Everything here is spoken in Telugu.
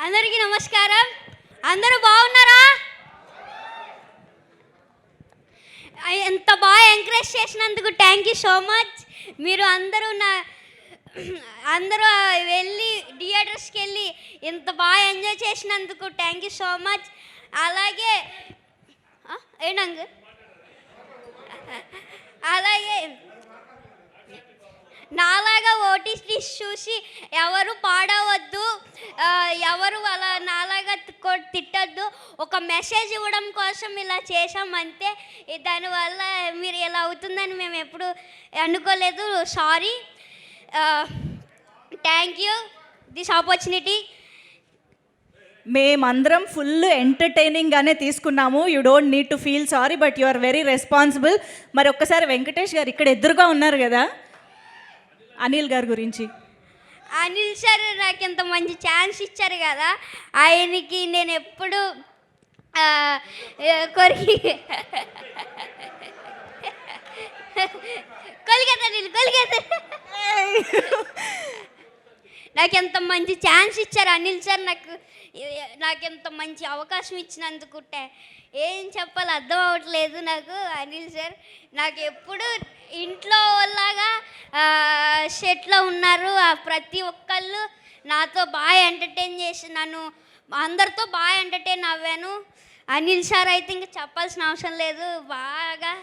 అందరికీ నమస్కారం. అందరూ బాగున్నారా? ఎంత బాగా ఎంకరేజ్ చేసినందుకు థ్యాంక్ యూ సో మచ్. మీరు అందరూ వెళ్ళి థియేటర్స్కి వెళ్ళి ఇంత బాగా ఎంజాయ్ చేసినందుకు థ్యాంక్ యూ సో మచ్. అలాగే ఏంటంగ్ అలాగే నాలాగా ఓటీటీ చూసి ఎవరు పాడవద్దు, ఎవరు అలా నాలాగా తిట్టద్దు. ఒక మెసేజ్ ఇవ్వడం కోసం ఇలా చేసామంతే. దానివల్ల మీరు ఇలా అవుతుందని మేము ఎప్పుడు అనుకోలేదు. Sorry. Thank you this opportunity. మేమందరం ఫుల్ ఎంటర్టైనింగ్గానే తీసుకున్నాము. You don't need to feel sorry, but you are very responsible. మరి ఒక్కసారి వెంకటేష్ గారు ఇక్కడ ఎదురుగా ఉన్నారు కదా, అనిల్ గారి గురించి. అనిల్ సార్ నాకు ఇంత మంచి ఛాన్స్ ఇచ్చారు కదా, ఆయనకి నేను ఎప్పుడు నాకు ఎంత మంచి ఛాన్స్ ఇచ్చారు అనిల్ సార్. నాకు ఎంత మంచి అవకాశం ఇచ్చినందుకు ఏం చెప్పాలి అర్థం అవ్వట్లేదు నాకు. అనిల్ సార్ నాకు ఎప్పుడు ఇంట్లో లాగా సెట్లో ఉన్నారు. ప్రతి ఒక్కళ్ళు నాతో బాగా ఎంటర్టైన్ చేసి నన్ను అందరితో బాగా ఎంటర్టైన్ అవ్వాను. అనిల్ సార్ అయితే ఇంకా చెప్పాల్సిన అవసరం లేదు. బాగా